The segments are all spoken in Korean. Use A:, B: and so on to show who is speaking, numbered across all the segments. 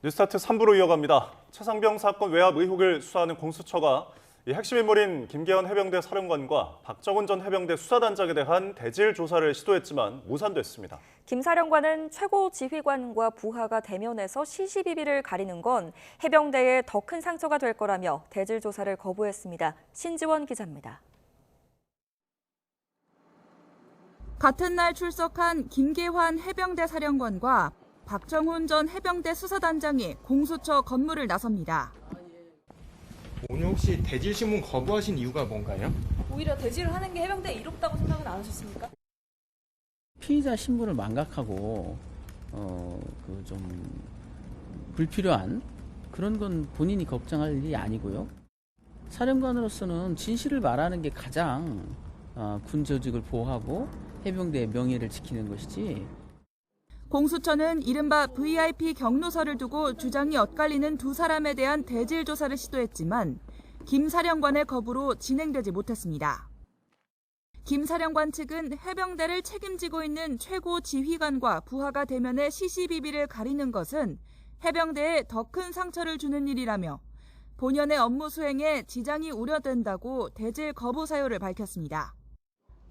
A: 뉴스타트 3부로 이어갑니다. 최상병 사건 외압 의혹을 수사하는 공수처가 이 핵심 인물인 김계현 해병대 사령관과 박정훈 전 해병대 수사단장에 대한 대질 조사를 시도했지만 무산됐습니다.
B: 김 사령관은 최고 지휘관과 부하가 대면해서 시시비비를 가리는 건 해병대에 더 큰 상처가 될 거라며 대질 조사를 거부했습니다. 신지원 기자입니다.
C: 같은 날 출석한 김계환 해병대 사령관과 박정훈 전 해병대 수사단장이 공수처 건물을 나섭니다.
D: 오늘 혹시 대질 신문 거부하신 이유가 뭔가요?
E: 오히려 대질을 하는 게 해병대에 이롭다고 생각은 안 하셨습니까?
F: 피의자 신분을 망각하고 좀 불필요한 그런 건 본인이 걱정할 일이 아니고요. 사령관으로서는 진실을 말하는 게 가장 군 조직을 보호하고 해병대의 명예를 지키는 것이지.
C: 공수처는 이른바 VIP 경로서를 두고 주장이 엇갈리는 두 사람에 대한 대질 조사를 시도했지만 김 사령관의 거부로 진행되지 못했습니다. 김 사령관 측은 해병대를 책임지고 있는 최고 지휘관과 부하가 대면해 시시비비를 가리는 것은 해병대에 더 큰 상처를 주는 일이라며 본연의 업무 수행에 지장이 우려된다고 대질 거부 사유를 밝혔습니다.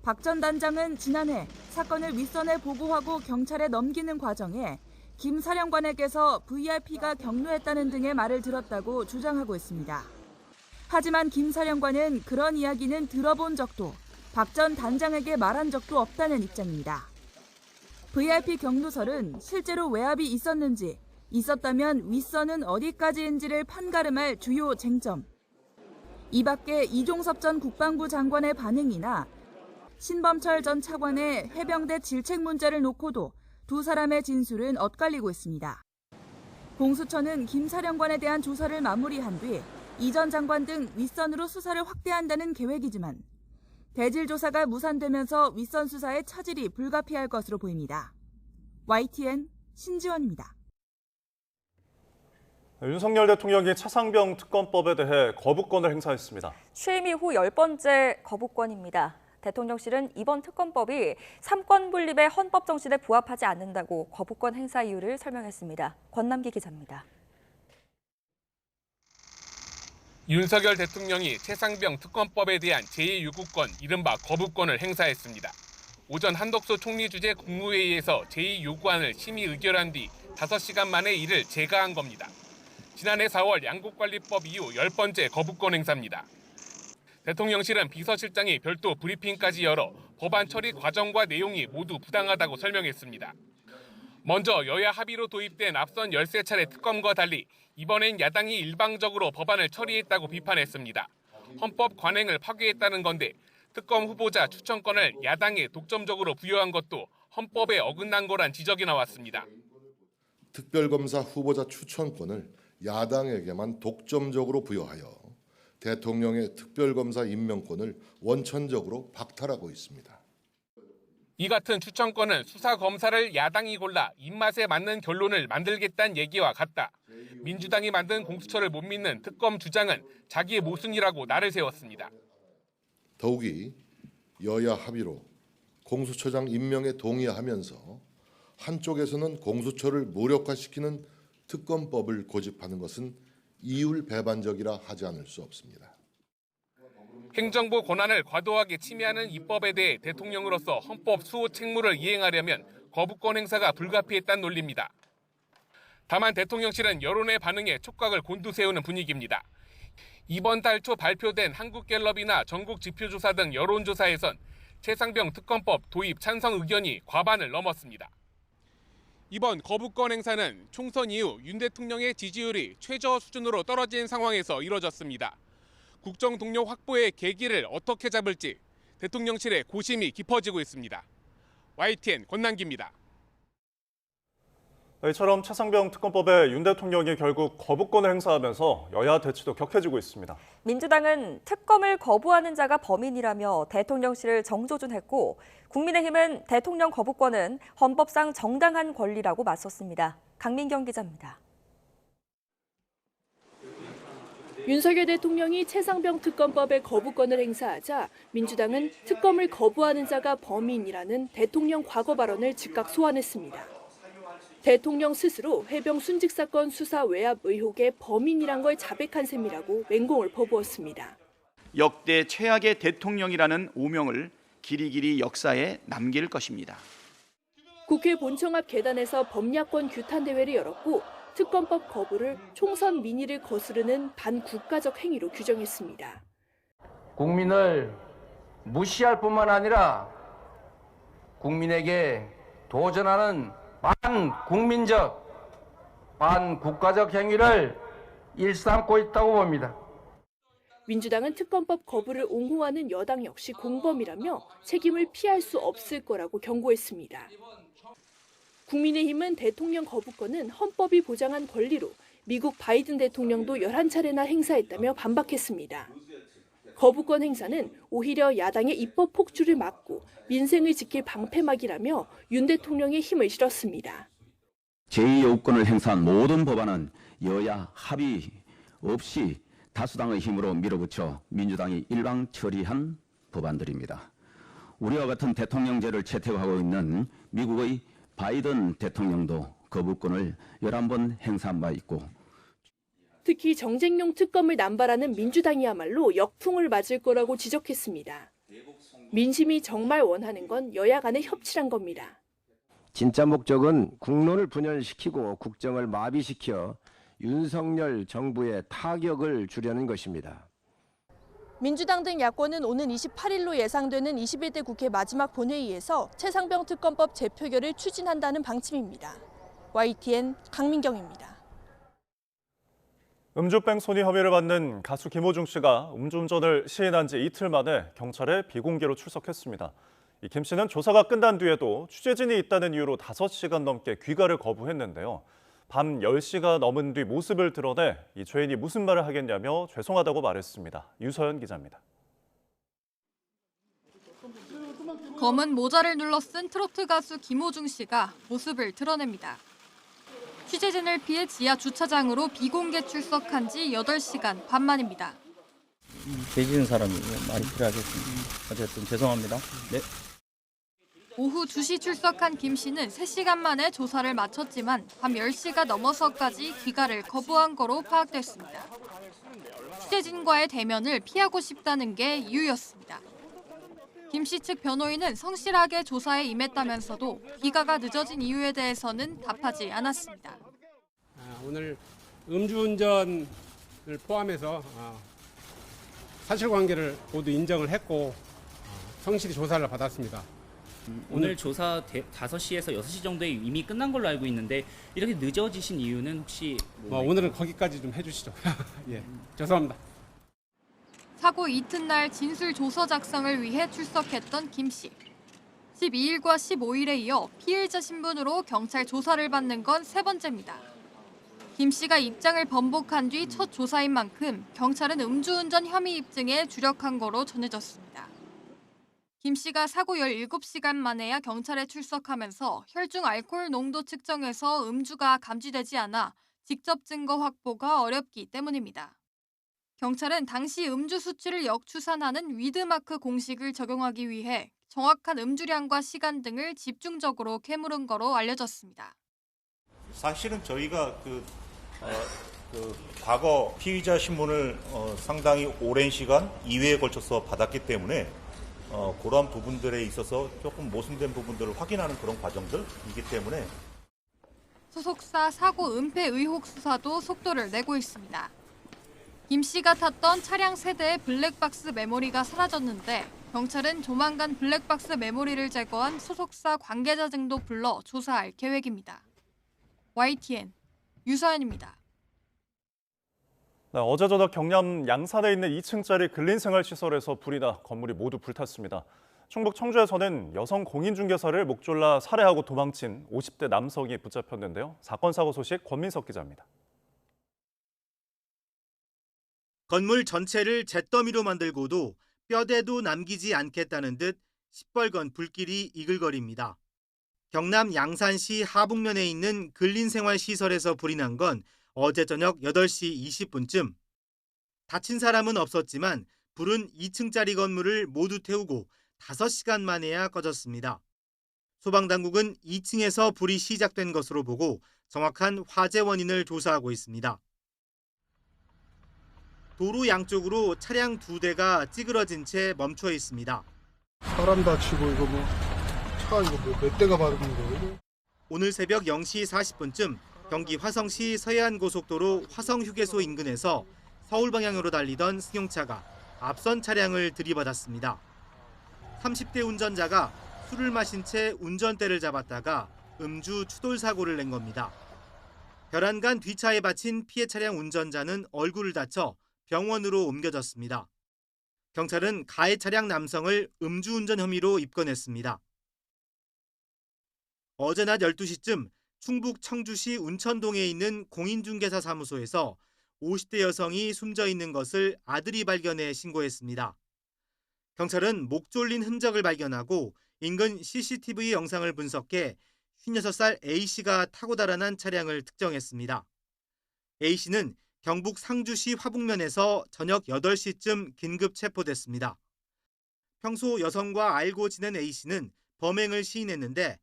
C: 박 전 단장은 지난해 사건을 윗선에 보고하고 경찰에 넘기는 과정에 김 사령관에게서 VIP가 경로했다는 등의 말을 들었다고 주장하고 있습니다. 하지만 김 사령관은 그런 이야기는 들어본 적도 박 전 단장에게 말한 적도 없다는 입장입니다. VIP 경로설은 실제로 외압이 있었는지, 있었다면 윗선은 어디까지인지를 판가름할 주요 쟁점. 이 밖에 이종섭 전 국방부 장관의 반응이나 신범철 전 차관의 해병대 질책 문제를 놓고도 두 사람의 진술은 엇갈리고 있습니다. 공수처는 김 사령관에 대한 조사를 마무리한 뒤 이 전 장관 등 윗선으로 수사를 확대한다는 계획이지만 대질 조사가 무산되면서 윗선 수사의 차질이 불가피할 것으로 보입니다. YTN 신지원입니다.
A: 윤석열 대통령이 차상병 특검법에 대해 거부권을 행사했습니다.
B: 취임 이후 10번째 거부권입니다. 대통령실은 이번 특검법이 삼권 분립의 헌법 정신에 부합하지 않는다고 거부권 행사 이유를 설명했습니다. 권남기 기자입니다.
G: 윤석열 대통령이 최상병 특검법에 대한 제2요구권, 이른바 거부권을 행사했습니다. 오전 한덕수 총리 주재 국무회의에서 제2요구안을 심의 의결한 뒤 5시간 만에 이를 제가한 겁니다. 지난해 4월 양국관리법 이후 10번째 거부권 행사입니다. 대통령실은 비서실장이 별도 브리핑까지 열어 법안 처리 과정과 내용이 모두 부당하다고 설명했습니다. 먼저 여야 합의로 도입된 앞선 13차례 특검과 달리 이번엔 야당이 일방적으로 법안을 처리했다고 비판했습니다. 헌법 관행을 파괴했다는 건데 특검 후보자 추천권을 야당에 독점적으로 부여한 것도 헌법에 어긋난 거란 지적이 나왔습니다.
H: 특별검사 후보자 추천권을 야당에게만 독점적으로 부여하여 대통령의 특별검사 임명권을 원천적으로 박탈하고 있습니다.
G: 이 같은 추천권은 수사검사를 야당이 골라 입맛에 맞는 결론을 만들겠다는 얘기와 같다. 민주당이 만든 공수처를 못 믿는 특검 주장은 자기의 모순이라고 날을 세웠습니다.
H: 더욱이 여야 합의로 공수처장 임명에 동의하면서 한쪽에서는 공수처를 무력화시키는 특검법을 고집하는 것은 이율배반적이라 하지 않을 수 없습니다.
G: 행정부 권한을 과도하게 침해하는 입법에 대해 대통령으로서 헌법 수호 책무를 이행하려면 거부권 행사가 불가피했다는 논리입니다. 다만 대통령실은 여론의 반응에 촉각을 곤두세우는 분위기입니다. 이번 달 초 발표된 한국갤럽이나 전국지표조사 등 여론조사에선 최상병 특검법 도입 찬성 의견이 과반을 넘었습니다. 이번 거부권 행사는 총선 이후 윤 대통령의 지지율이 최저 수준으로 떨어진 상황에서 이뤄졌습니다. 국정 동료 확보의 계기를 어떻게 잡을지 대통령실의 고심이 깊어지고 있습니다. YTN 권남기입니다.
A: 이처럼 최상병 특검법에 윤 대통령이 결국 거부권을 행사하면서 여야 대치도 격해지고 있습니다.
B: 민주당은 특검을 거부하는 자가 범인이라며 대통령실을 정조준했고 국민의힘은 대통령 거부권은 헌법상 정당한 권리라고 맞섰습니다. 강민경 기자입니다.
I: 윤석열 대통령이 최상병 특검법의 거부권을 행사하자 민주당은 특검을 거부하는 자가 범인이라는 대통령 과거 발언을 즉각 소환했습니다. 대통령 스스로 해병 순직 사건 수사 외압 의혹의 범인이란 걸 자백한 셈이라고 맹공을 퍼부었습니다.
J: 역대 최악의 대통령이라는 오명을 길이길이 역사에 남길 것입니다.
I: 국회 본청 앞 계단에서 범야권 규탄 대회를 열었고 특검법 거부를 총선 민의를 거스르는 반국가적 행위로 규정했습니다.
K: 국민을 무시할 뿐만 아니라 국민에게 도전하는 반국민적, 반국가적 행위를 일삼고 있다고 봅니다.
I: 민주당은 특검법 거부를 옹호하는 여당 역시 공범이라며 책임을 피할 수 없을 거라고 경고했습니다. 국민의힘은 대통령 거부권은 헌법이 보장한 권리로 미국 바이든 대통령도 11차례나 행사했다며 반박했습니다. 거부권 행사는 오히려 야당의 입법 폭주를 막고 민생을 지킬 방패막이라며 윤 대통령의 힘을 실었습니다.
L: 제2요구권을 행사한 모든 법안은 여야 합의 없이 다수당의 힘으로 밀어붙여 민주당이 일방 처리한 법안들입니다. 우리와 같은 대통령제를 채택하고 있는 미국의 바이든 대통령도 거부권을 11번 행사한 바 있고,
I: 특히 정쟁용 특검을 남발하는 민주당이야말로 역풍을 맞을 거라고 지적했습니다. 민심이 정말 원하는 건 여야 간의 협치란 겁니다.
M: 진짜 목적은 국론을 분열시키고 국정을 마비시켜 윤석열 정부의 타격을 주려는 것입니다.
I: 민주당 등 야권은 오는 28일로 예상되는 21대 국회 마지막 본회의에서 최상병 특검법 재표결을 추진한다는 방침입니다. YTN 강민경입니다.
A: 음주뺑소니 혐의를 받는 가수 김호중 씨가 음주운전을 시인한 지 이틀 만에 경찰에 비공개로 출석했습니다. 김 씨는 조사가 끝난 뒤에도 취재진이 있다는 이유로 5시간 넘게 귀가를 거부했는데요. 밤 10시가 넘은 뒤 모습을 드러내 이 죄인이 무슨 말을 하겠냐며 죄송하다고 말했습니다. 유서연 기자입니다.
N: 검은 모자를 눌러 쓴 트로트 가수 김호중 씨가 모습을 드러냅니다. 취재진을 피해 지하 주차장으로 비공개 출석한 지 8시간 반 만입니다.
F: 죄지은 사람이 말이 필요하겠습니다. 어쨌든 죄송합니다. 네.
N: 오후 2시 출석한 김 씨는 3시간 만에 조사를 마쳤지만 밤 10시가 넘어서까지 귀가를 거부한 거로 파악됐습니다. 취재진과의 대면을 피하고 싶다는 게 이유였습니다. 김 씨 측 변호인은 성실하게 조사에 임했다면서도 귀가가 늦어진 이유에 대해서는 답하지 않았습니다.
O: 오늘 음주운전을 포함해서 사실관계를 모두 인정을 했고 성실히 조사를 받았습니다.
P: 오늘 조사 5시에서 6시 정도에 이미 끝난 걸로 알고 있는데 이렇게 늦어지신 이유는 혹시
O: 오늘은 거기까지 좀 해주시죠. 예, 죄송합니다.
N: 사고 이튿날 진술 조서 작성을 위해 출석했던 김 씨. 12일과 15일에 이어 피해자 신분으로 경찰 조사를 받는 건 3번째입니다. 김 씨가 입장을 번복한 뒤 첫 조사인 만큼 경찰은 음주운전 혐의 입증에 주력한 거로 전해졌습니다. 김 씨가 사고 17시간 만에야 경찰에 출석하면서 혈중 알코올 농도 측정에서 음주가 감지되지 않아 직접 증거 확보가 어렵기 때문입니다. 경찰은 당시 음주 수치를 역추산하는 위드마크 공식을 적용하기 위해 정확한 음주량과 시간 등을 집중적으로 캐물은 거로 알려졌습니다.
Q: 사실은 저희가 과거 피의자 신문을 상당히 오랜 시간 2회에 걸쳐서 받았기 때문에 그런 부분들에 있어서 조금 모순된 부분들을 확인하는 그런 과정들이기 때문에
N: 소속사 사고 은폐 의혹 수사도 속도를 내고 있습니다. 김 씨가 탔던 차량 세대의 블랙박스 메모리가 사라졌는데 경찰은 조만간 블랙박스 메모리를 제거한 소속사 관계자 등도 불러 조사할 계획입니다. YTN 유서연입니다.
A: 네, 어제 저녁 경남 양산에 있는 2층짜리 근린생활시설에서 불이 나 건물이 모두 불탔습니다. 충북 청주에서는 여성 공인중개사를 목 졸라 살해하고 도망친 50대 남성이 붙잡혔는데요. 사건 사고 소식 권민석 기자입니다.
R: 건물 전체를 잿더미로 만들고도 뼈대도 남기지 않겠다는 듯 시뻘건 불길이 이글거립니다. 경남 양산시 하북면에 있는 근린생활시설에서 불이 난 건 어제 저녁 8시 20분쯤. 다친 사람은 없었지만 불은 2층짜리 건물을 모두 태우고 5시간 만에야 꺼졌습니다. 소방당국은 2층에서 불이 시작된 것으로 보고 정확한 화재 원인을 조사하고 있습니다. 도로 양쪽으로 차량 2대가 찌그러진 채 멈춰 있습니다.
S: 사람 다치고 이거 뭐 차 이거 몇 대가 바르는 거예요?
R: 오늘 새벽 0시 40분쯤 경기 화성시 서해안고속도로 화성휴게소 인근에서 서울 방향으로 달리던 승용차가 앞선 차량을 들이받았습니다. 30대 운전자가 술을 마신 채 운전대를 잡았다가 음주 추돌 사고를 낸 겁니다. 벼란간 뒤차에 받친 피해 차량 운전자는 얼굴을 다쳐 병원으로 옮겨졌습니다. 경찰은 가해 차량 남성을 음주운전 혐의로 입건했습니다. 어제 낮 12시쯤 충북 청주시 운천동에 있는 공인중개사 사무소에서 50대 여성이 숨져 있는 것을 아들이 발견해 신고했습니다. 경찰은 목 졸린 흔적을 발견하고 인근 CCTV 영상을 분석해 56살 A씨가 타고 달아난 차량을 특정했습니다. A씨는 경북 상주시 화북면에서 저녁 8시쯤 긴급 체포됐습니다. 평소 여성과 알고 지낸 A씨는 범행을 시인했는데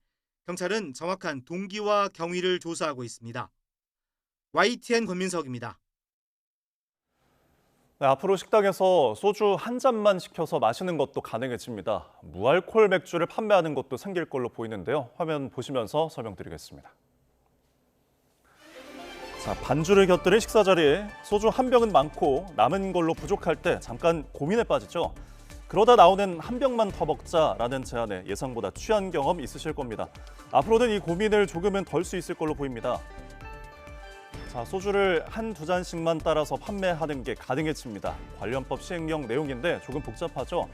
R: 경찰은 정확한 동기와 경위를 조사하고 있습니다. YTN 권민석입니다.
A: 네, 앞으로 식당에서 소주 한 잔만 시켜서 마시는 것도 가능해집니다. 무알콜 맥주를 판매하는 것도 생길 걸로 보이는데요. 화면 보시면서 설명드리겠습니다. 자, 반주를 곁들인 식사 자리에 소주 한 병은 많고 남은 걸로 부족할 때 잠깐 고민에 빠지죠. 그러다 나오는 한 병만 더 먹자라는 제안에 예상보다 취한 경험 있으실 겁니다. 앞으로는 이 고민을 조금은 덜 수 있을 걸로 보입니다. 자, 소주를 한두 잔씩만 따라서 판매하는 게 가능해집니다. 관련법 시행령 내용인데 조금 복잡하죠.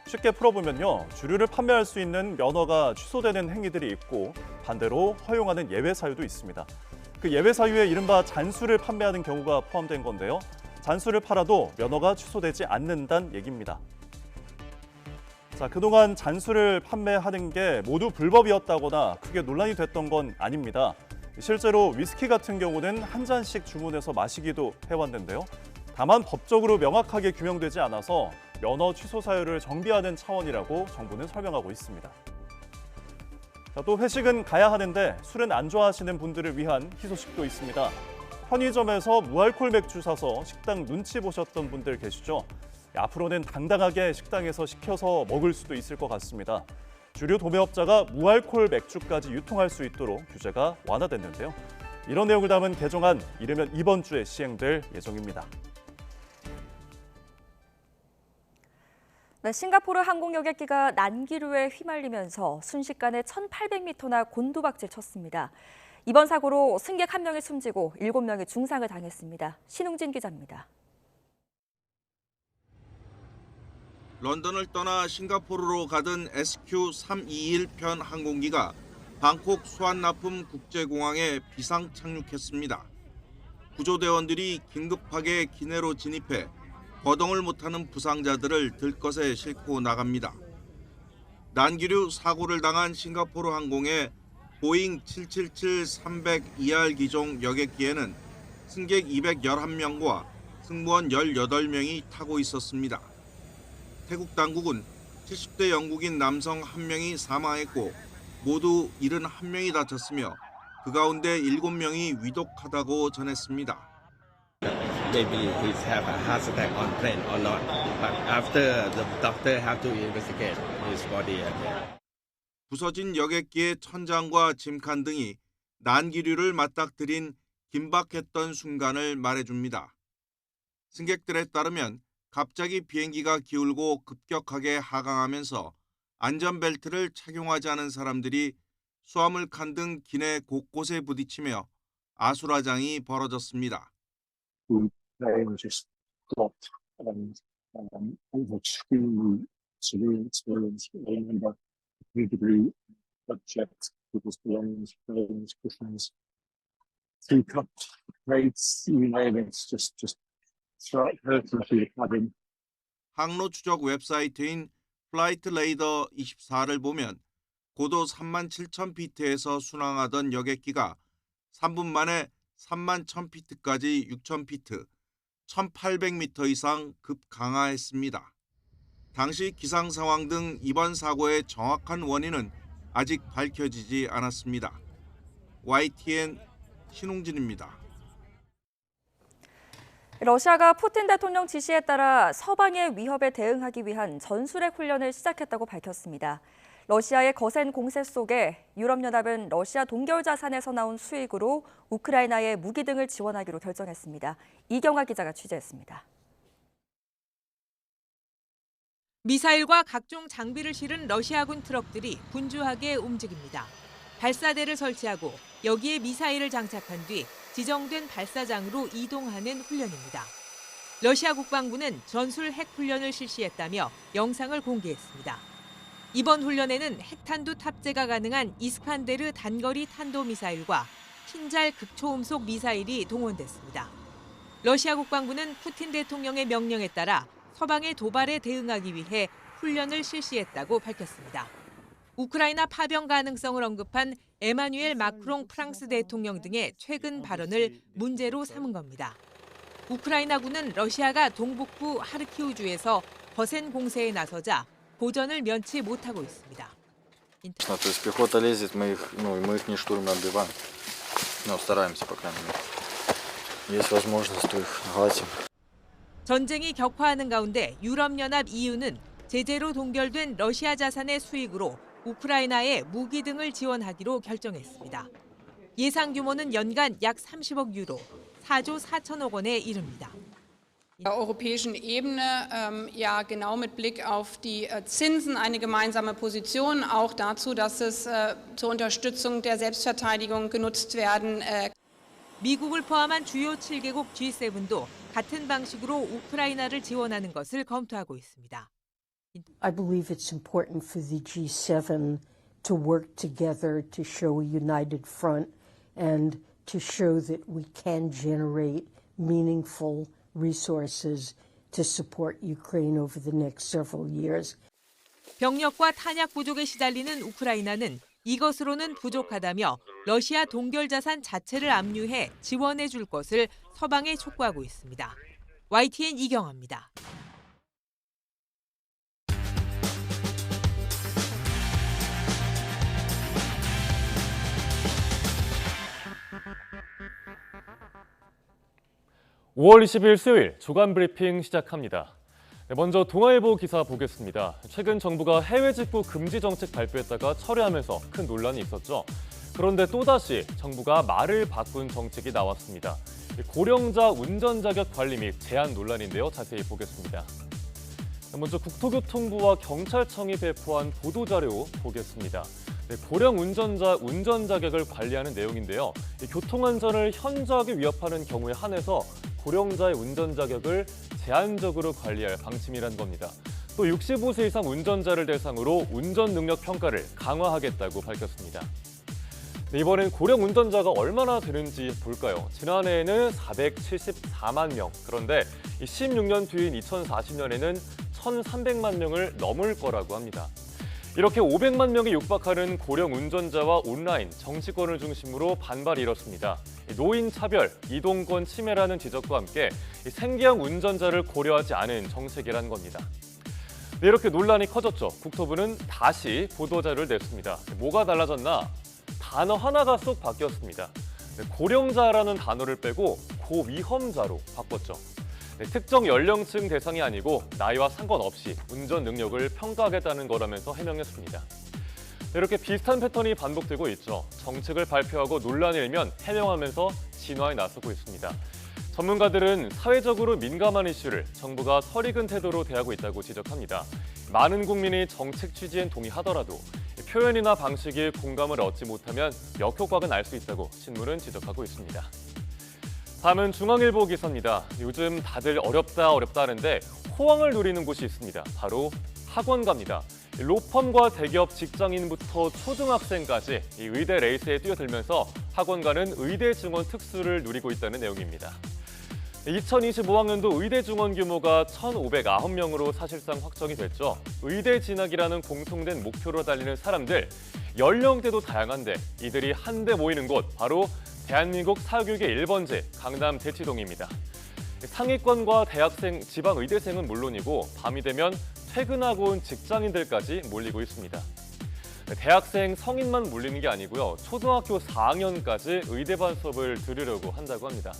A: 쉽게 풀어보면요. 주류를 판매할 수 있는 면허가 취소되는 행위들이 있고 반대로 허용하는 예외 사유도 있습니다. 그 예외 사유에 이른바 잔수를 판매하는 경우가 포함된 건데요. 잔수를 팔아도 면허가 취소되지 않는다는 얘기입니다. 자, 그동안 잔수를 판매하는 게 모두 불법이었다거나 크게 논란이 됐던 건 아닙니다. 실제로 위스키 같은 경우는 한 잔씩 주문해서 마시기도 해왔는데요. 다만 법적으로 명확하게 규명되지 않아서 면허 취소 사유를 정비하는 차원이라고 정부는 설명하고 있습니다. 자, 또 회식은 가야 하는데 술은 안 좋아하시는 분들을 위한 희소식도 있습니다. 편의점에서 무알콜 맥주 사서 식당 눈치 보셨던 분들 계시죠? 앞으로는 당당하게 식당에서 시켜서 먹을 수도 있을 것 같습니다. 주류 도매업자가 무알콜 맥주까지 유통할 수 있도록 규제가 완화됐는데요. 이런 내용을 담은 개정안 이르면 이번 주에 시행될 예정입니다.
B: 네, 싱가포르 항공 여객기가 난기류에 휘말리면서 순식간에 1,800m나 곤두박질 쳤습니다. 이번 사고로 승객 1명이 숨지고 7명이 중상을 당했습니다. 신웅진 기자입니다.
T: 런던을 떠나 싱가포르로 가던 SQ321편 항공기가 방콕 수완나품 국제공항에 비상 착륙했습니다. 구조대원들이 긴급하게 기내로 진입해 거동을 못하는 부상자들을 들것에 싣고 나갑니다. 난기류 사고를 당한 싱가포르 항공의 보잉 777-300ER 기종 여객기에는 승객 211명과 승무원 18명이 타고 있었습니다. 태국 당국은 70대 영국인 남성 1명이 사망했고 모두 71명이 다쳤으며 그 가운데 7명이 위독하다고 전했습니다.
U: Maybe he have a heart attack on plane or not, but after the doctor have to investigate his body again.
T: 부서진 여객기의 천장과 짐칸 등이 난기류를 맞닥뜨린 긴박했던 순간을 말해줍니다. 승객들에 따르면 갑자기 비행기가 기울고 급격하게 하강하면서 안전벨트를 착용하지 않은 사람들이 수화물칸 등 기내 곳곳에 부딪히며 아수라장이 벌어졌습니다.
V: plane just dropped and over two severe experience. I remember a degree object with his belongings, frames, cushions, teacups, plates, you name it, just start hurting through the cabin.
T: 항로 추적 웹사이트인 플라이트 레이더 24를 보면 고도 37,000피트에서 순항하던 여객기가 3분 만에 31,000피트까지 6,000피트, 1,800m 이상 급강하했습니다. 당시 기상 상황 등 이번 사고의 정확한 원인은 아직 밝혀지지 않았습니다. YTN 신홍진입니다.
B: 러시아가 푸틴 대통령 지시에 따라 서방의 위협에 대응하기 위한 전술핵 훈련을 시작했다고 밝혔습니다. 러시아의 거센 공세 속에 유럽연합은 러시아 동결 자산에서 나온 수익으로 우크라이나에 무기 등을 지원하기로 결정했습니다. 이경아 기자가 취재했습니다.
C: 미사일과 각종 장비를 실은 러시아군 트럭들이 분주하게 움직입니다. 발사대를 설치하고 여기에 미사일을 장착한 뒤 지정된 발사장으로 이동하는 훈련입니다. 러시아 국방부는 전술 핵 훈련을 실시했다며 영상을 공개했습니다. 이번 훈련에는 핵탄두 탑재가 가능한 이스칸데르 단거리 탄도미사일과 킨잘 극초음속 미사일이 동원됐습니다. 러시아 국방부는 푸틴 대통령의 명령에 따라 서방의 도발에 대응하기 위해 훈련을 실시했다고 밝혔습니다. 우크라이나 파병 가능성을 언급한 에마뉴엘 마크롱 프랑스 대통령 등의 최근 발언을 문제로 삼은 겁니다. 우크라이나군은 러시아가 동북부 하르키우주에서 거센 공세에 나서자 보전을 면치 못하고 있습니다.
D: То есть пехота лезет, мы их не штурмом отбиваем. Стараемся, по крайней мере. Есть возможность, то их гасим.
C: 전쟁이 격화하는 가운데 유럽연합 EU는 제재로 동결된 러시아 자산의 수익으로 우크라이나에 무기 등을 지원하기로 결정했습니다. 예상 규모는 연간 약 30억 유로, 4조 4천억 원에 이릅니다.
E: der europäischen Ebene genau mit Blick auf die Zinsen eine gemeinsame Position, auch dazu, dass es zur Unterstützung der Selbstverteidigung genutzt werden.
C: 미국을 포함한 주요 7개국 G7도 같은 방식으로 우크라이나를 지원하는 것을 검토하고 있습니다.
W: I believe it's important for the G7 to work together to show a united front and to show that we can generate meaningful resources to support Ukraine over the next several years.
C: 병력과 탄약 부족에 시달리는 우크라이나는 이것으로는 부족하다며 러시아 동결 자산 자체를 압류해 지원해 줄 것을 서방에 촉구하고 있습니다. YTN 이경아입니다.
A: (5월 20일) 수요일 주간 브리핑 시작합니다. 먼저 동아일보 기사 보겠습니다. 최근 정부가 해외 직구 금지 정책 발표했다가 철회하면서 큰 논란이 있었죠. 그런데 또다시 정부가 말을 바꾼 정책이 나왔습니다. 고령자 운전 자격 관리 및 제한 논란인데요. 자세히 보겠습니다. 먼저 국토교통부와 경찰청이 배포한 보도자료 보겠습니다. 고령 운전자 운전 자격을 관리하는 내용인데요. 교통안전을 현저하게 위협하는 경우에 한해서 고령자의 운전 자격을 제한적으로 관리할 방침이란 겁니다. 또 65세 이상 운전자를 대상으로 운전 능력 평가를 강화하겠다고 밝혔습니다. 이번엔 고령 운전자가 얼마나 되는지 볼까요? 지난해에는 474만 명, 그런데 16년 뒤인 2040년에는 1,300만 명을 넘을 거라고 합니다. 이렇게 500만 명에 육박하는 고령 운전자와 온라인, 정치권을 중심으로 반발이 일었습니다. 노인 차별, 이동권 침해라는 지적과 함께 생계형 운전자를 고려하지 않은 정책이란 겁니다. 이렇게 논란이 커졌죠. 국토부는 다시 보도자료를 냈습니다. 뭐가 달라졌나? 단어 하나가 쏙 바뀌었습니다. 고령자라는 단어를 빼고 고위험자로 바꿨죠. 특정 연령층 대상이 아니고 나이와 상관없이 운전 능력을 평가하겠다는 거라면서 해명했습니다. 이렇게 비슷한 패턴이 반복되고 있죠. 정책을 발표하고 논란이 일면 해명하면서 진화에 나서고 있습니다. 전문가들은 사회적으로 민감한 이슈를 정부가 설익은 태도로 대하고 있다고 지적합니다. 많은 국민이 정책 취지엔 동의하더라도 표현이나 방식이 공감을 얻지 못하면 역효과가 날 수 있다고 신문은 지적하고 있습니다. 다음은 중앙일보 기사입니다. 요즘 다들 어렵다 하는데 호황을 누리는 곳이 있습니다. 바로 학원가입니다. 로펌과 대기업 직장인부터 초등학생까지 이 의대 레이스에 뛰어들면서 학원가는 의대 증원 특수를 누리고 있다는 내용입니다. 2025학년도 의대 증원 규모가 1,509명으로 사실상 확정이 됐죠. 의대 진학이라는 공통된 목표로 달리는 사람들, 연령대도 다양한데 이들이 한데 모이는 곳, 바로 대한민국 사교육의 1번지 강남 대치동입니다. 상위권과 대학생, 지방의대생은 물론이고 밤이 되면 퇴근하고 온 직장인들까지 몰리고 있습니다.
G: 대학생 성인만 몰리는 게 아니고요. 초등학교 4학년까지 의대반 수업을 들으려고 한다고 합니다.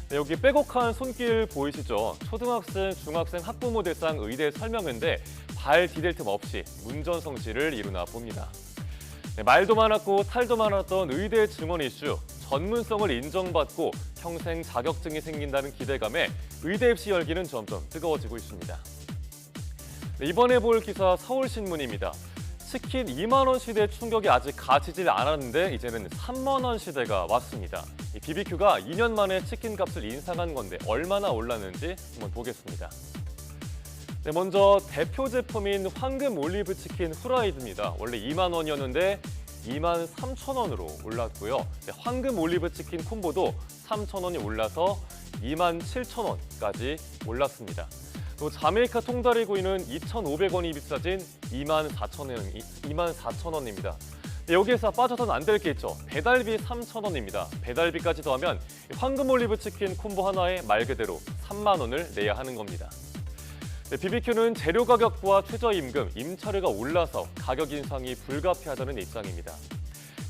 G: 네, 여기 빼곡한 손길 보이시죠? 초등학생, 중학생 학부모 대상 의대 설명회인데 발 디딜 틈 없이 문전성시를 이루나 봅니다. 네, 말도 많았고 탈도 많았던 의대 증원 이슈, 전문성을 인정받고 평생 자격증이 생긴다는 기대감에 의대 입시 열기는 점점 뜨거워지고 있습니다. 네, 이번에 볼 기사 서울신문입니다. 치킨 2만 원 시대 충격이 아직 가시질 않았는데 이제는 3만 원 시대가 왔습니다. 이 BBQ가 2년 만에 치킨 값을 인상한 건데 얼마나 올랐는지 한번 보겠습니다. 네, 먼저 대표 제품인 황금 올리브 치킨 후라이드입니다. 원래 2만 원이었는데 2만 3천 원으로 올랐고요. 네, 황금 올리브 치킨 콤보도 3천 원이 올라서 2만 7천 원까지 올랐습니다. 또 자메이카 통다리구이는 2,500원이 비싸진 2만 4천 원입니다. 여기에서 빠져서는 안 될 게 있죠. 배달비 3,000원입니다. 배달비까지 더하면 황금 올리브 치킨 콤보 하나에 말 그대로 3만 원을 내야 하는 겁니다. 네, BBQ는 재료 가격과 최저임금, 임차료가 올라서 가격 인상이 불가피하다는 입장입니다.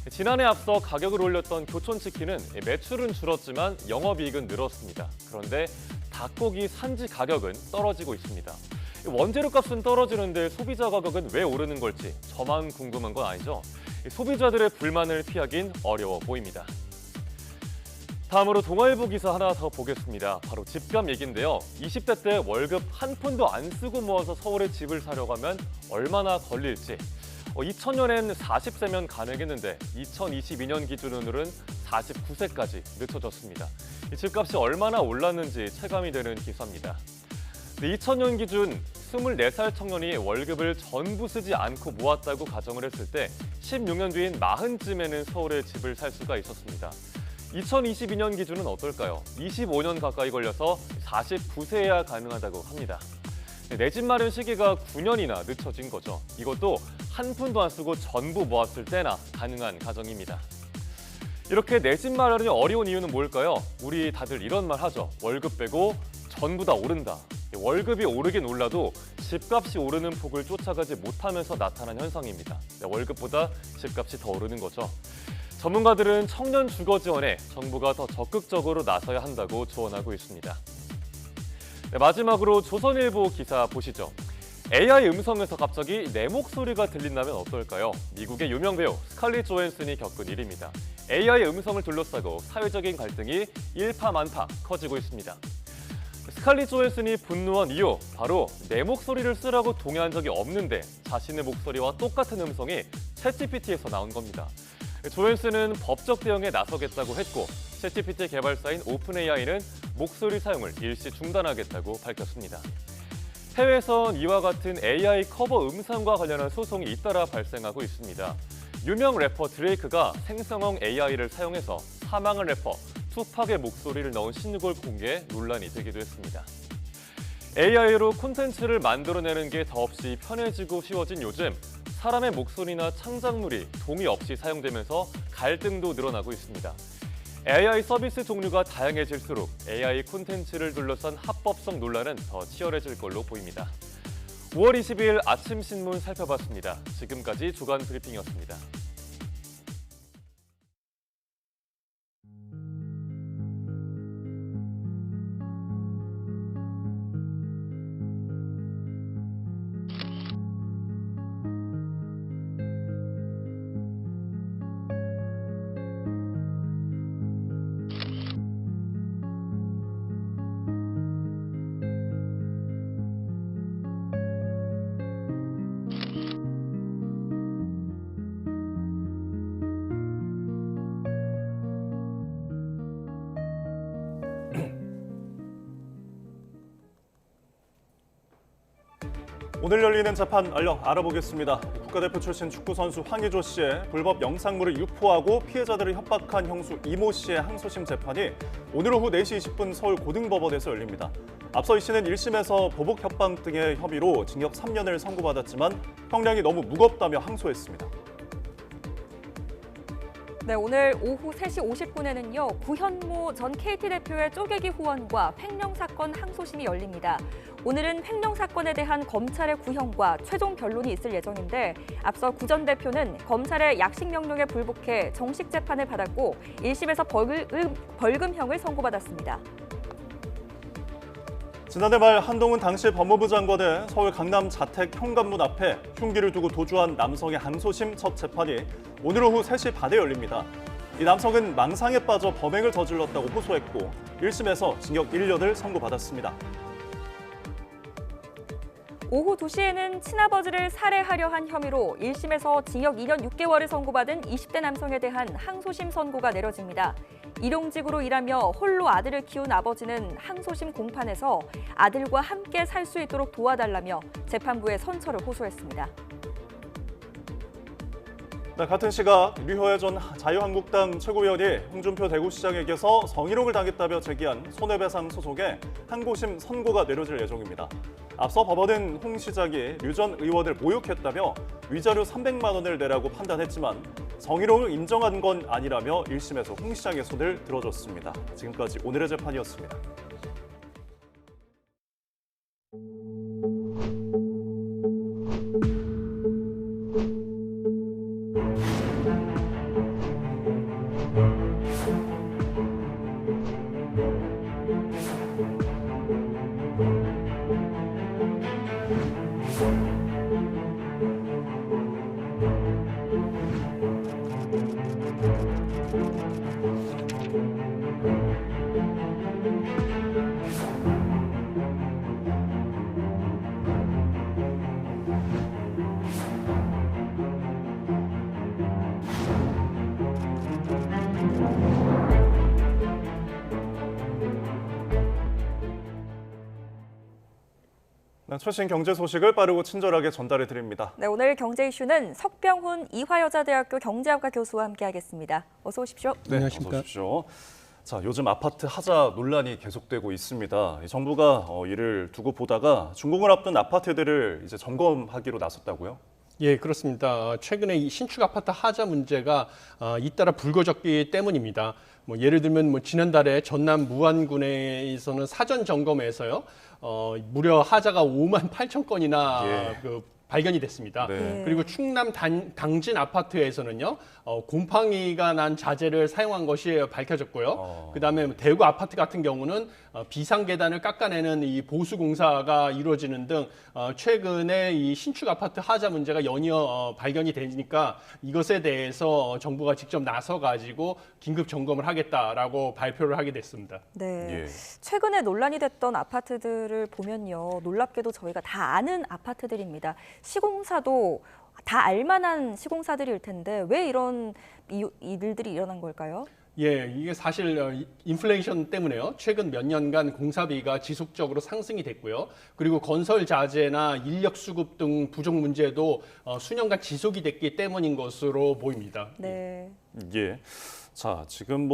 G: 지난해 앞서 가격을 올렸던 교촌치킨은 매출은 줄었지만 영업이익은 늘었습니다. 그런데 닭고기 산지 가격은 떨어지고 있습니다. 원재료 값은 떨어지는데 소비자 가격은 왜 오르는 걸지 저만 궁금한 건 아니죠. 소비자들의 불만을 피하긴 어려워 보입니다. 다음으로 동아일보 기사 하나 더 보겠습니다. 바로 집값 얘기인데요. 20대 때 월급 한 푼도 안 쓰고 모아서 서울에 집을 사려고 하면 얼마나 걸릴지. 2000년엔 40세면 가능했는데 2022년 기준으로는 49세까지 늦춰졌습니다. 이 집값이 얼마나 올랐는지 체감이 되는 기사입니다. 2000년 기준 24살 청년이 월급을 전부 쓰지 않고 모았다고 가정을 했을 때 16년 뒤인 40쯤에는 서울에 집을 살 수가 있었습니다. 2022년 기준은 어떨까요? 25년 가까이 걸려서 49세여야 가능하다고 합니다. 내 집 마련 시기가 9년이나 늦춰진 거죠. 이것도 한 푼도 안 쓰고 전부 모았을 때나 가능한 가정입니다. 이렇게 내 집 마련이 어려운 이유는 뭘까요? 우리 다들 이런 말 하죠. 월급 빼고 전부 다 오른다. 월급이 오르긴 올라도 집값이 오르는 폭을 쫓아가지 못하면서 나타난 현상입니다. 월급보다 집값이 더 오르는 거죠. 전문가들은 청년 주거 지원에 정부가 더 적극적으로 나서야 한다고 조언하고 있습니다. 네, 마지막으로 조선일보 기사 보시죠. AI 음성에서 갑자기 내 목소리가 들린다면 어떨까요? 미국의 유명 배우 스칼렛 조앤슨이 겪은 일입니다. AI 음성을 둘러싸고 사회적인 갈등이 일파만파 커지고 있습니다. 스칼렛 조앤슨이 분노한 이유, 바로 내 목소리를 쓰라고 동의한 적이 없는데 자신의 목소리와 똑같은 음성이 챗GPT에서 나온 겁니다. 조앤슨은 법적 대응에 나서겠다고 했고 챗GPT 개발사인 오픈AI는 목소리 사용을 일시 중단하겠다고 밝혔습니다. 해외에선 이와 같은 AI 커버 음성과 관련한 소송이 잇따라 발생하고 있습니다. 유명 래퍼 드레이크가 생성형 AI를 사용해서 사망한 래퍼 투팍의 목소리를 넣은 신곡을 공개해 논란이 되기도 했습니다. AI로 콘텐츠를 만들어내는 게 더없이 편해지고 쉬워진 요즘, 사람의 목소리나 창작물이 동의 없이 사용되면서 갈등도 늘어나고 있습니다. AI 서비스 종류가 다양해질수록 AI 콘텐츠를 둘러싼 합법성 논란은 더 치열해질 걸로 보입니다. 5월 22일 아침 신문 살펴봤습니다. 지금까지 주간 브리핑이었습니다.
A: 오늘 열리는 재판 얼른 알아보겠습니다. 국가대표 출신 축구선수 황의조 씨의 불법 영상물을 유포하고 피해자들을 협박한 형수 이모 씨의 항소심 재판이 오늘 오후 4시 20분 서울 고등법원에서 열립니다. 앞서 이 씨는 1심에서 보복 협박 등의 혐의로 징역 3년을 선고받았지만 형량이 너무 무겁다며 항소했습니다.
B: 네, 오늘 오후 3시 50분에는요. 구현모 전 KT 대표의 쪼개기 후원과 횡령 사건 항소심이 열립니다. 오늘은 횡령 사건에 대한 검찰의 구형과 최종 결론이 있을 예정인데 앞서 구 전 대표는 검찰의 약식 명령에 불복해 정식 재판을 받았고 1심에서 벌금형을 선고받았습니다.
A: 지난해 말 한동훈 당시 법무부 장관의 서울 강남 자택 현관문 앞에 흉기를 두고 도주한 남성의 항소심 첫 재판이 오늘 오후 3시 반에 열립니다. 이 남성은 망상에 빠져 범행을 저질렀다고 호소했고 1심에서 징역 1년을 선고받았습니다.
B: 오후 2시에는 친아버지를 살해하려 한 혐의로 1심에서 징역 2년 6개월을 선고받은 20대 남성에 대한 항소심 선고가 내려집니다. 일용직으로 일하며 홀로 아들을 키운 아버지는 항소심 공판에서 아들과 함께 살 수 있도록 도와달라며 재판부에 선처를 호소했습니다.
A: 네, 같은 시각 류호혜 전 자유한국당 최고위원이 홍준표 대구시장에게서 성희롱을 당했다며 제기한 손해배상 소송에 항고심 선고가 내려질 예정입니다. 앞서 법원은 홍 시장이 류 전 의원을 모욕했다며 위자료 300만 원을 내라고 판단했지만 성희롱을 인정한 건 아니라며 1심에서 홍 시장의 손을 들어줬습니다. 지금까지 오늘의 재판이었습니다. 최신 경제 소식을 빠르고 친절하게 전달해 드립니다.
B: 네, 오늘 경제 이슈는 석병훈 이화여자대학교 경제학과 교수와 함께하겠습니다. 어서 오십시오.
A: 네, 안녕하십니까. 어서 오십시오. 자, 요즘 아파트 하자 논란이 계속되고 있습니다. 정부가 이를 두고 보다가 준공을 앞둔 아파트들을 이제 점검하기로 나섰다고요?
H: 예, 그렇습니다. 최근에 이 신축 아파트 하자 문제가 잇따라 불거졌기 때문입니다. 예를 들면 지난달에 전남 무안군에서는 사전 점검에서요. 무려 하자가 5만 8천 건이나 발견이 됐습니다.
A: 네.
H: 그리고 충남 당진 아파트에서는요. 곰팡이가 난 자재를 사용한 것이 밝혀졌고요. 그다음에 대구 아파트 같은 경우는 비상 계단을 깎아내는 이 보수 공사가 이루어지는 등 최근에 이 신축 아파트 하자 문제가 연이어 발견이 되니까 이것에 대해서 정부가 직접 나서 가지고 긴급 점검을 하겠다라고 발표를 하게 됐습니다.
B: 네. 최근에 논란이 됐던 아파트들을 보면요. 놀랍게도 저희가 다 아는 아파트들입니다. 시공사도 다 알만한 시공사들일 텐데 왜 이런 일들이 일어난 걸까요?
H: 예, 이게 사실 인플레이션 때문에요. 최근 몇 년간 공사비가 지속적으로 상승이 됐고요. 그리고 건설 자재나 인력 수급 등 부족 문제도 수년간 지속이 됐기 때문인 것으로 보입니다.
B: 네.
A: 예. 자, 지금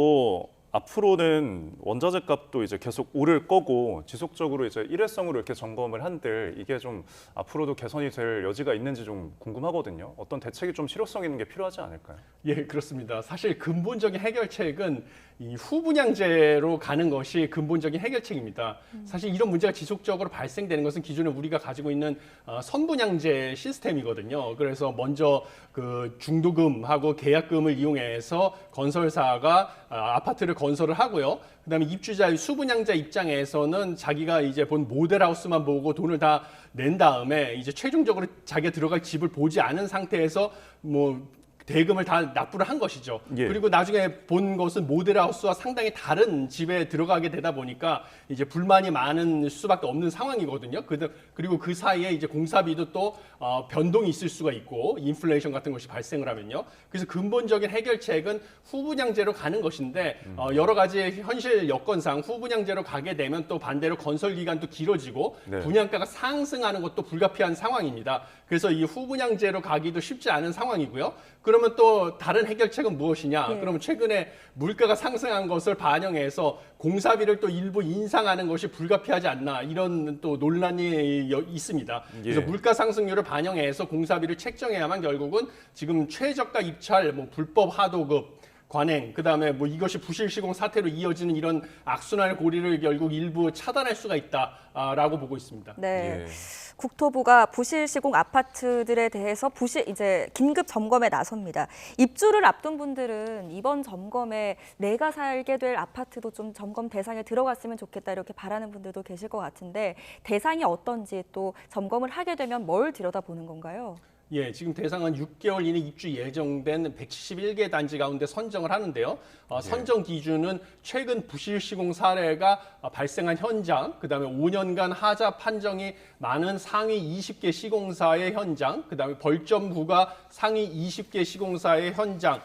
A: 앞으로는 원자재 값도 이제 계속 오를 거고 지속적으로 이제 일회성으로 이렇게 점검을 한들 이게 좀 앞으로도 개선이 될 여지가 있는지 좀 궁금하거든요. 어떤 대책이 좀 실효성 있는 게 필요하지 않을까요?
H: 예, 그렇습니다. 사실 근본적인 해결책은 이 후분양제로 가는 것이 근본적인 해결책입니다. 사실 이런 문제가 지속적으로 발생되는 것은 기존에 우리가 가지고 있는 선분양제 시스템이거든요. 그래서 먼저 그 중도금하고 계약금을 이용해서 건설사가 아파트를 건설을 하고요. 그다음에 입주자의 수분양자 입장에서는 자기가 이제 본 모델하우스만 보고 돈을 다 낸 다음에 이제 최종적으로 자기가 들어갈 집을 보지 않은 상태에서 대금을 다 납부를 한 것이죠.
A: 예.
H: 그리고 나중에 본 것은 모델하우스와 상당히 다른 집에 들어가게 되다 보니까 이제 불만이 많은 수밖에 없는 상황이거든요. 그리고 그 사이에 이제 공사비도 또 변동이 있을 수가 있고 인플레이션 같은 것이 발생을 하면요. 그래서 근본적인 해결책은 후분양제로 가는 것인데 여러 가지 현실 여건상 후분양제로 가게 되면 또 반대로 건설 기간도 길어지고
A: 네.
H: 분양가가 상승하는 것도 불가피한 상황입니다. 그래서 이 후분양제로 가기도 쉽지 않은 상황이고요. 그러면 또 다른 해결책은 무엇이냐?
B: 예.
H: 그러면 최근에 물가가 상승한 것을 반영해서 공사비를 또 일부 인상하는 것이 불가피하지 않나 이런 또 논란이 있습니다. 그래서
A: 예.
H: 물가 상승률을 반영해서 공사비를 책정해야만 결국은 지금 최저가 입찰, 불법 하도급 관행, 그다음에 뭐 이것이 부실 시공 사태로 이어지는 이런 악순환의 고리를 결국 일부 차단할 수가 있다라고 보고 있습니다.
B: 네. 국토부가 부실 시공 아파트들에 대해서 이제 긴급 점검에 나섭니다. 입주를 앞둔 분들은 이번 점검에 내가 살게 될 아파트도 좀 점검 대상에 들어갔으면 좋겠다 이렇게 바라는 분들도 계실 것 같은데 대상이 어떤지 또 점검을 하게 되면 뭘 들여다보는 건가요?
H: 예, 지금 대상은 6개월 이내 입주 예정된 171개 단지 가운데 선정을 하는데요. 선정 기준은 최근 부실 시공 사례가 발생한 현장, 그다음에 5년간 하자 판정이 많은 상위 20개 시공사의 현장, 그다음에 벌점 부과 상위 20개 시공사의 현장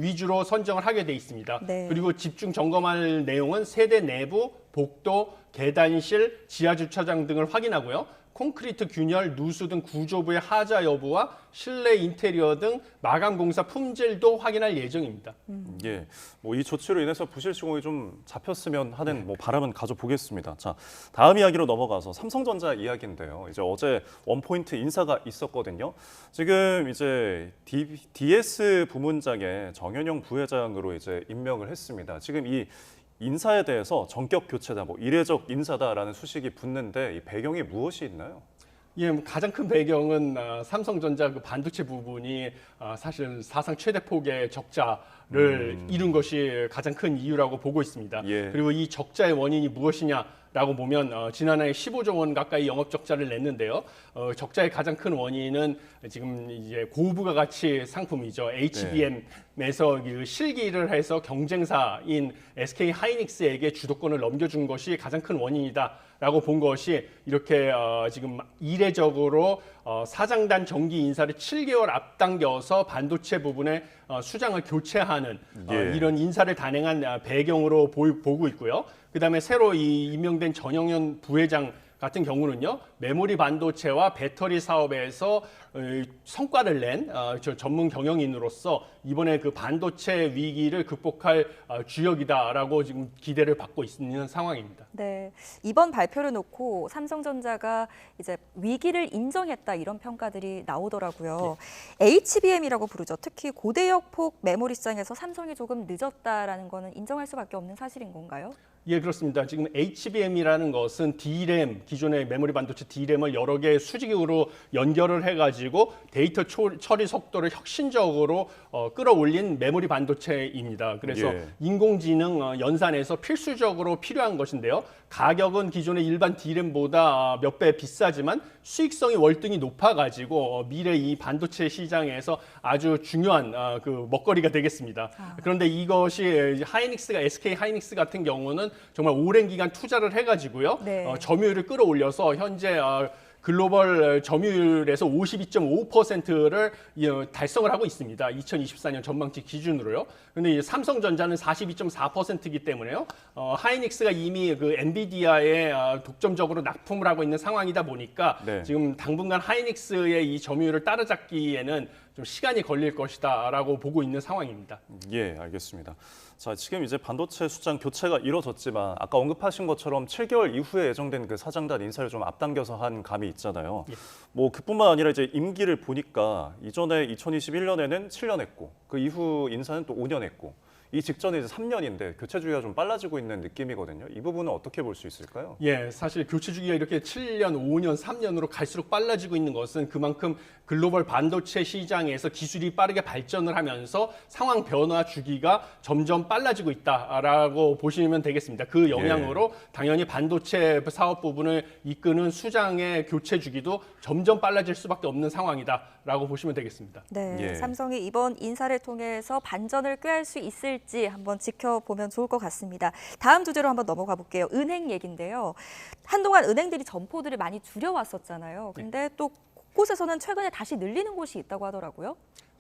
H: 위주로 선정을 하게 돼 있습니다.
B: 네.
H: 그리고 집중 점검할 내용은 세대 내부, 복도, 계단실, 지하 주차장 등을 확인하고요. 콘크리트 균열, 누수 등 구조부의 하자 여부와 실내 인테리어 등 마감 공사 품질도 확인할 예정입니다.
A: 예, 뭐 이 조치로 인해서 부실 시공이 좀 잡혔으면 하는 뭐 바람은 가져보겠습니다. 자, 다음 이야기로 넘어가서 삼성전자 이야기인데요. 이제 어제 원포인트 인사가 있었거든요. 지금 이제 DS 부문장에 정현영 부회장으로 이제 임명을 했습니다. 지금 이 인사에 대해서 전격 교체다, 뭐 이례적 인사다라는 수식이 붙는데 이 배경이 무엇이 있나요?
H: 예, 가장 큰 배경은 삼성전자 그 반도체 부분이 사실 사상 최대 폭의 적자를 이룬 것이 가장 큰 이유라고 보고 있습니다.
A: 예.
H: 그리고 이 적자의 원인이 무엇이냐라고 보면 지난해 15조 원 가까이 영업 적자를 냈는데요. 적자의 가장 큰 원인은 지금 이제 고부가 가치 상품이죠. HBM에서 그 실기를 해서 경쟁사인 SK 하이닉스에게 주도권을 넘겨준 것이 가장 큰 원인이다. 라고 본 것이 이렇게 지금 이례적으로 사장단 정기 인사를 7개월 앞당겨서 반도체 부분에 수장을 교체하는 이런 인사를 단행한 배경으로 보고 있고요. 그다음에 새로 임명된 전영현 부회장 같은 경우는요, 메모리 반도체와 배터리 사업에서 성과를 낸 전문 경영인으로서 이번에 그 반도체 위기를 극복할 주역이다라고 지금 기대를 받고 있는 상황입니다.
B: 네, 이번 발표를 놓고 삼성전자가 이제 위기를 인정했다 이런 평가들이 나오더라고요. HBM이라고 부르죠. 특히 고대역 폭 메모리 시장에서 삼성이 조금 늦었다라는 거는 인정할 수밖에 없는 사실인 건가요?
H: 예, 그렇습니다. 지금 HBM이라는 것은 D램, 기존의 메모리 반도체 D램을 여러 개의 수직으로 연결을 해가지고 데이터 처리 속도를 혁신적으로 끌어올린 메모리 반도체입니다. 그래서 인공지능 연산에서 필수적으로 필요한 것인데요. 가격은 기존의 일반 D램보다 몇 배 비싸지만 수익성이 월등히 높아가지고 미래 이 반도체 시장에서 아주 중요한 그 먹거리가 되겠습니다. 그런데 이것이 하이닉스가 SK 하이닉스 같은 경우는 정말 오랜 기간 투자를 해가지고요. 점유율을 끌어올려서 현재 글로벌 점유율에서 52.5%를 달성을 하고 있습니다. 2024년 전망치 기준으로요. 그런데 삼성전자는 42.4%이기 때문에요. 하이닉스가 이미 그 엔비디아에 독점적으로 납품을 하고 있는 상황이다 보니까 지금 당분간 하이닉스의 이 점유율을 따라잡기에는 좀 시간이 걸릴 것이다라고 보고 있는 상황입니다.
A: 예, 알겠습니다. 자, 지금 이제 반도체 수장 교체가 이뤄졌지만 아까 언급하신 것처럼 7개월 이후에 예정된 그 사장단 인사를 좀 앞당겨서 한 감이 있잖아요. 뭐 그뿐만 아니라 이제 임기를 보니까 이전에 2021년에는 7년 했고 그 이후 인사는 또 5년 했고 이 직전에 이제 3년인데 교체 주기가 좀 빨라지고 있는 느낌이거든요. 이 부분은 어떻게 볼 수 있을까요?
H: 예, 사실 교체 주기가 이렇게 7년, 5년, 3년으로 갈수록 빨라지고 있는 것은 그만큼 글로벌 반도체 시장에서 기술이 빠르게 발전을 하면서 상황 변화 주기가 점점 빨라지고 있다라고 보시면 되겠습니다. 그 영향으로 당연히 반도체 사업 부분을 이끄는 수장의 교체 주기도 점점 빨라질 수밖에 없는 상황이다라고 보시면 되겠습니다.
B: 네, 삼성이 이번 인사를 통해서 반전을 꾀할 수 있을지 한번 지켜보면 좋을 것 같습니다. 다음 주제로 한번 넘어가 볼게요. 은행 얘기인데요. 한동안 은행들이 점포들을 많이 줄여왔었잖아요. 근데 또 곳곳에서는 최근에 다시 늘리는 곳이 있다고 하더라고요.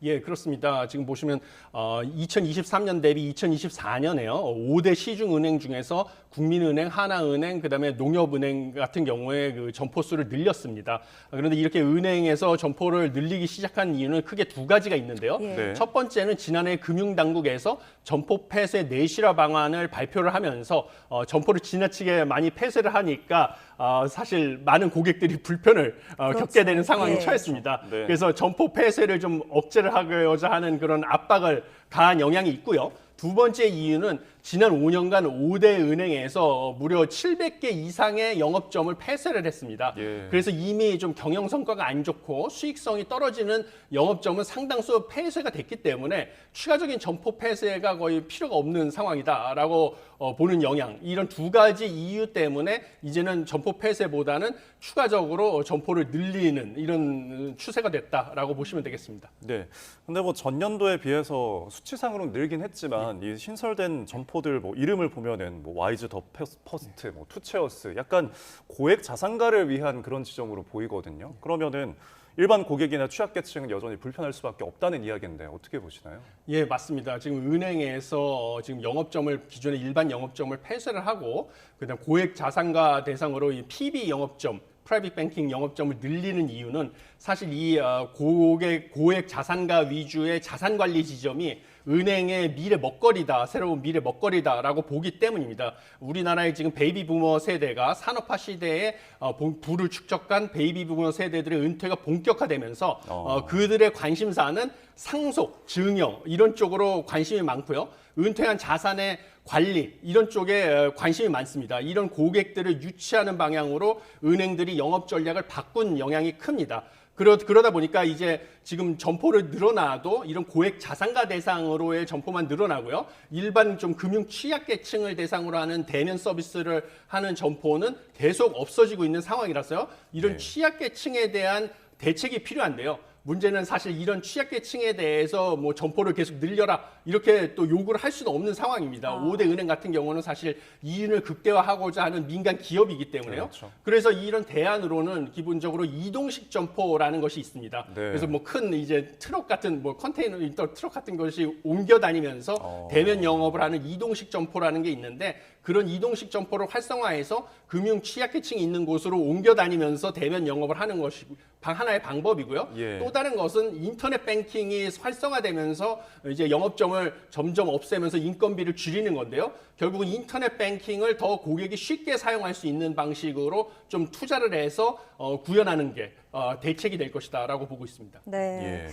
H: 예, 그렇습니다. 지금 보시면 2023년 대비 2024년에요. 5대 시중은행 중에서 국민은행, 하나은행, 그다음에 농협은행 같은 경우에 그 점포 수를 늘렸습니다. 그런데 이렇게 은행에서 점포를 늘리기 시작한 이유는 크게 두 가지가 있는데요. 첫 번째는 지난해 금융당국에서 점포 폐쇄 내실화 방안을 발표를 하면서 점포를 지나치게 많이 폐쇄를 하니까 사실 많은 고객들이 불편을 겪게 되는 상황에 처했습니다. 그래서 점포 폐쇄를 좀 억제를 폐쇄를 하고자 하는 그런 압박을 가한 영향이 있고요. 두 번째 이유는 지난 5년간 5대 은행에서 무려 700개 이상의 영업점을 폐쇄를 했습니다. 그래서 이미 좀 경영 성과가 안 좋고 수익성이 떨어지는 영업점은 상당수 폐쇄가 됐기 때문에 추가적인 점포 폐쇄가 거의 필요가 없는 상황이다라고 보는 영향. 이런 두 가지 이유 때문에 이제는 점포 폐쇄보다는 추가적으로 점포를 늘리는 이런 추세가 됐다라고 보시면 되겠습니다.
A: 네. 근데 뭐 전년도에 비해서 수치상으로는 늘긴 했지만 이 신설된 점포들 뭐 이름을 보면은 뭐 와이즈 더 퍼스트, 뭐 투체어스 약간 고액 자산가를 위한 그런 지점으로 보이거든요. 그러면은 일반 고객이나 취약계층은 여전히 불편할 수밖에 없다는 이야기인데 어떻게 보시나요?
H: 예, 맞습니다. 지금 은행에서 지금 영업점을 기존의 일반 영업점을 폐쇄를 하고 그다음 고액 자산가 대상으로 이 PB 영업점 프라이빗 뱅킹 영업점을 늘리는 이유는 사실 이 고액 자산가 위주의 자산 관리 지점이 은행의 미래 먹거리다, 새로운 미래 먹거리다라고 보기 때문입니다. 우리나라의 지금 베이비 부머 세대가 산업화 시대에 부를 축적한 베이비 부머 세대들의 은퇴가 본격화되면서 그들의 관심사는 상속, 증여 이런 쪽으로 관심이 많고요. 은퇴한 자산의 관리 이런 쪽에 관심이 많습니다. 이런 고객들을 유치하는 방향으로 은행들이 영업 전략을 바꾼 영향이 큽니다. 그러다 보니까 이제 지금 점포를 늘어나도 이런 고액 자산가 대상으로의 점포만 늘어나고요. 일반 좀 금융 취약계층을 대상으로 하는 대면 서비스를 하는 점포는 계속 없어지고 있는 상황이라서요. 이런 취약계층에 대한 대책이 필요한데요. 문제는 사실 이런 취약계층에 대해서 뭐 점포를 계속 늘려라 이렇게 또 요구를 할 수는 없는 상황입니다. 5대 은행 같은 경우는 사실 이윤을 극대화하고자 하는 민간 기업이기 때문에요. 그래서 이런 대안으로는 기본적으로 이동식 점포라는 것이 있습니다. 그래서 뭐 큰 이제 트럭 같은 뭐 컨테이너 트럭 같은 것이 옮겨 다니면서 대면 영업을 하는 이동식 점포라는 게 있는데 그런 이동식 점포를 활성화해서 금융 취약계층이 있는 곳으로 옮겨 다니면서 대면 영업을 하는 것이 하나의 방법이고요. 또 다른 것은 인터넷 뱅킹이 활성화되면서 이제 영업점을 점점 없애면서 인건비를 줄이는 건데요. 결국은 인터넷 뱅킹을 더 고객이 쉽게 사용할 수 있는 방식으로 좀 투자를 해서 구현하는 게 대책이 될 것이다라고 보고 있습니다.
B: 네.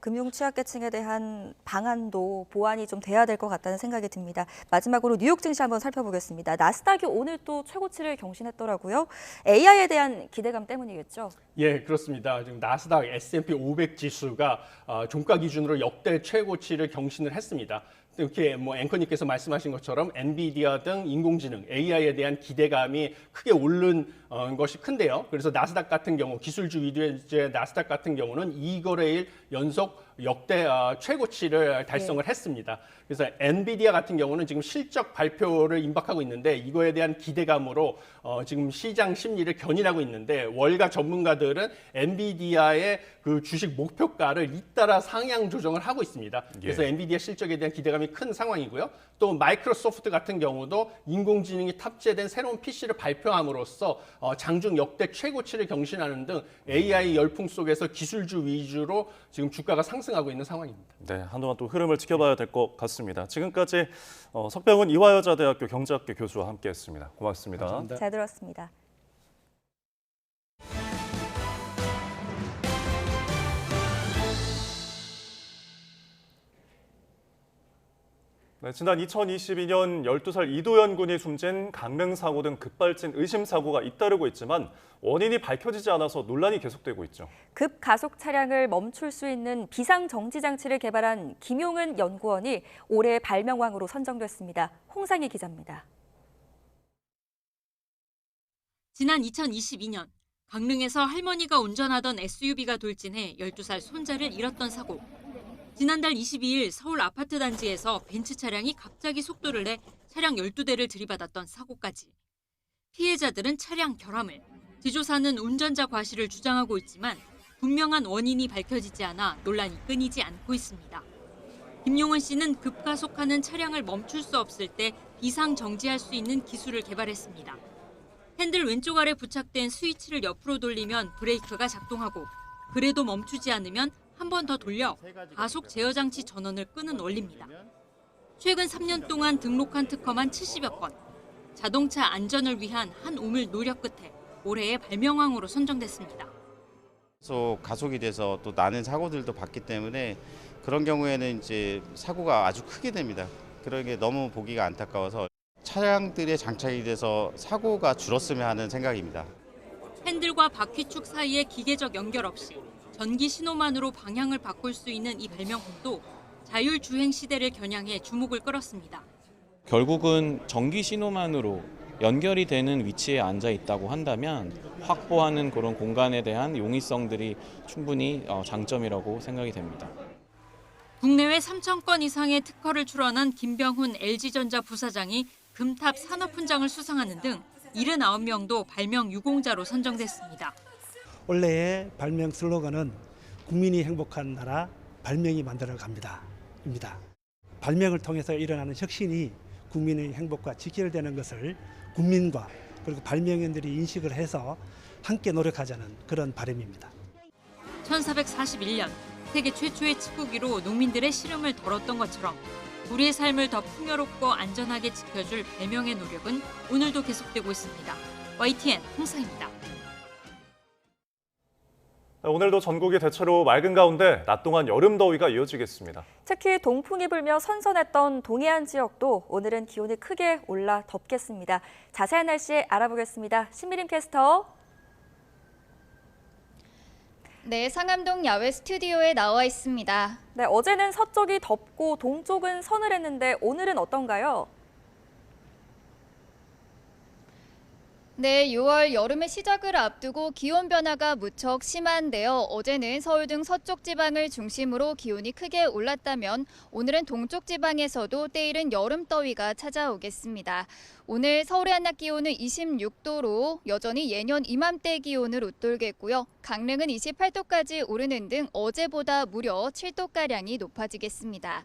B: 금융 취약계층에 대한 방안도 보완이 좀 돼야 될 것 같다는 생각이 듭니다. 마지막으로 뉴욕 증시 한번 살펴보겠습니다. 나스닥이 오늘 또 최고치를 경신했더라고요. AI에 대한 기대감 때문이겠죠?
H: 예, 그렇습니다. 지금 나스닥 S&P 500 지수가 종가 기준으로 역대 최고치를 경신을 했습니다. 이렇게 뭐 앵커님께서 말씀하신 것처럼 엔비디아 등 인공지능 AI에 대한 기대감이 크게 오른 것이 큰데요. 그래서 나스닥 같은 경우 기술주 위주의 나스닥 같은 경우는 2거래일 연속 역대 최고치를 달성을 했습니다. 그래서 엔비디아 같은 경우는 지금 실적 발표를 임박하고 있는데 이거에 대한 기대감으로 지금 시장 심리를 견인하고 있는데 월가 전문가들은 엔비디아의 그 주식 목표가를 잇따라 상향 조정을 하고 있습니다. 그래서 엔비디아 실적에 대한 기대감이 큰 상황이고요. 또 마이크로소프트 같은 경우도 인공지능이 탑재된 새로운 PC를 발표함으로써 장중 역대 최고치를 경신하는 등 AI 열풍 속에서 기술주 위주로 지금 주가가 상승하고 있는 상황입니다.
A: 네, 한동안 또 흐름을 지켜봐야 될 것 같습니다. 지금까지 석병훈 이화여자대학교 경제학교 교수와 함께했습니다. 고맙습니다.
H: 감사합니다.
B: 잘 들었습니다.
A: 네, 지난 2022년 12살 이도현 군이 숨진 강릉사고 등 급발진 의심사고가 잇따르고 있지만 원인이 밝혀지지 않아서 논란이 계속되고 있죠.
B: 급가속 차량을 멈출 수 있는 비상정지 장치를 개발한 김용은 연구원이 올해 발명왕으로 선정됐습니다. 홍상희 기자입니다.
J: 지난 2022년 강릉에서 할머니가 운전하던 SUV가 돌진해 12살 손자를 잃었던 사고. 지난달 22일 서울 아파트 단지에서 벤츠 차량이 갑자기 속도를 내 차량 12대를 들이받았던 사고까지. 피해자들은 차량 결함을, 뒤조사는 운전자 과실을 주장하고 있지만 분명한 원인이 밝혀지지 않아 논란이 끊이지 않고 있습니다. 김용은 씨는 급가속하는 차량을 멈출 수 없을 때 비상 정지할 수 있는 기술을 개발했습니다. 핸들 왼쪽 아래 부착된 스위치를 옆으로 돌리면 브레이크가 작동하고 그래도 멈추지 않으면 한 번 더 돌려 가속 제어 장치 전원을 끄는 원리입니다. 최근 3년 동안 등록한 특허만 70여 건. 자동차 안전을 위한 한 우물 노력 끝에 올해의 발명왕으로 선정됐습니다.
K: 가속이 돼서 또 나는 사고들도 봤기 때문에 그런 경우에는 이제 사고가 아주 크게 됩니다. 그런 게 너무 보기가 안타까워서 차량들의 장착이 돼서 사고가 줄었으면 하는 생각입니다.
J: 핸들과 바퀴축 사이에 기계적 연결 없이 전기 신호만으로 방향을 바꿀 수 있는 이 발명품도 자율주행 시대를 겨냥해 주목을 끌었습니다.
L: 결국은 전기 신호만으로 연결이 되는 위치에 앉아 있다고 한다면 확보하는 그런 공간에 대한 용이성들이 충분히 장점이라고 생각이 됩니다.
J: 국내외 3,000건 이상의 특허를 출원한 김병훈 LG전자 부사장이 금탑 산업훈장을 수상하는 등 79명도 발명 유공자로 선정됐습니다.
M: 올해의 발명 슬로건은 국민이 행복한 나라 발명이 만들어갑니다. 입니다. 발명을 통해서 일어나는 혁신이 국민의 행복과 직결되는 것을 국민과 그리고 발명인들이 인식을 해서 함께 노력하자는 그런 바람입니다.
J: 1441년 세계 최초의 치구기로 농민들의 시름을 덜었던 것처럼 우리의 삶을 더 풍요롭고 안전하게 지켜줄 발명의 노력은 오늘도 계속되고 있습니다. YTN 홍사입니다.
A: 오늘도 전국이 대체로 맑은 가운데 낮 동안 여름 더위가 이어지겠습니다.
B: 특히 동풍이 불며 선선했던 동해안 지역도 오늘은 기온이 크게 올라 덥겠습니다. 자세한 날씨 알아보겠습니다. 신미림 캐스터.
X: 네, 상암동 야외 스튜디오에 나와 있습니다.
B: 네, 어제는 서쪽이 덥고 동쪽은 서늘했는데 오늘은 어떤가요?
X: 네, 6월 여름의 시작을 앞두고 기온 변화가 무척 심한데요. 어제는 서울 등 서쪽 지방을 중심으로 기온이 크게 올랐다면 오늘은 동쪽 지방에서도 때이른 여름 더위가 찾아오겠습니다. 오늘 서울의 한낮 기온은 26도로 여전히 예년 이맘때 기온을 웃돌겠고요. 강릉은 28도까지 오르는 등 어제보다 무려 7도가량이 높아지겠습니다.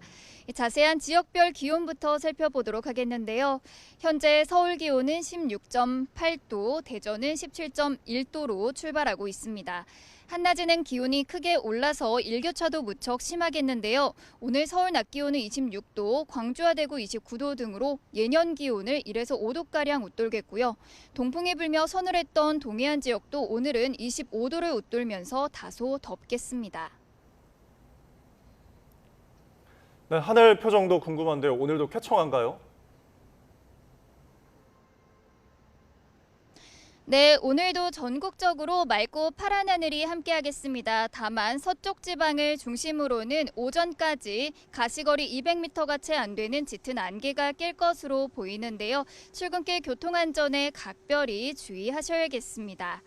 X: 자세한 지역별 기온부터 살펴보도록 하겠는데요. 현재 서울 기온은 16.8도, 대전은 17.1도로 출발하고 있습니다. 한낮에는 기온이 크게 올라서 일교차도 무척 심하겠는데요. 오늘 서울 낮 기온은 26도, 광주와 대구 29도 등으로 예년 기온을 1에서 5도가량 웃돌겠고요. 동풍이 불며 서늘했던 동해안 지역도 오늘은 25도를 웃돌면서 다소 덥겠습니다.
A: 네, 하늘 표정도 궁금한데요. 오늘도 쾌청한가요?
X: 네, 오늘도 전국적으로 맑고 파란 하늘이 함께하겠습니다. 다만 서쪽 지방을 중심으로는 오전까지 가시거리 200m가 채 안 되는 짙은 안개가 낄 것으로 보이는데요. 출근길 교통안전에 각별히 주의하셔야겠습니다.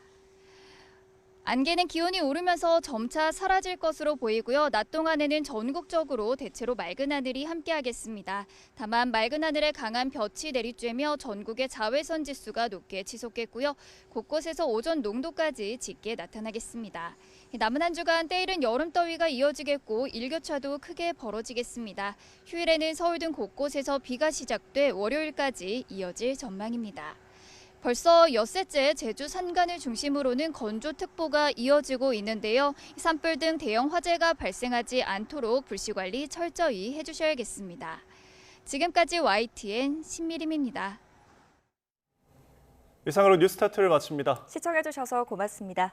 X: 안개는 기온이 오르면서 점차 사라질 것으로 보이고요. 낮 동안에는 전국적으로 대체로 맑은 하늘이 함께하겠습니다. 다만 맑은 하늘에 강한 볕이 내리쬐며 전국의 자외선 지수가 높게 치솟겠고요. 곳곳에서 오존 농도까지 짙게 나타나겠습니다. 남은 한 주간 때이른 여름 더위가 이어지겠고 일교차도 크게 벌어지겠습니다. 휴일에는 서울 등 곳곳에서 비가 시작돼 월요일까지 이어질 전망입니다. 벌써 엿새째 제주 산간을 중심으로는 건조특보가 이어지고 있는데요. 산불 등 대형 화재가 발생하지 않도록 불씨관리 철저히 해주셔야겠습니다. 지금까지 YTN 신미림입니다.
A: 이상으로 뉴스타트를 마칩니다.
B: 시청해주셔서 고맙습니다.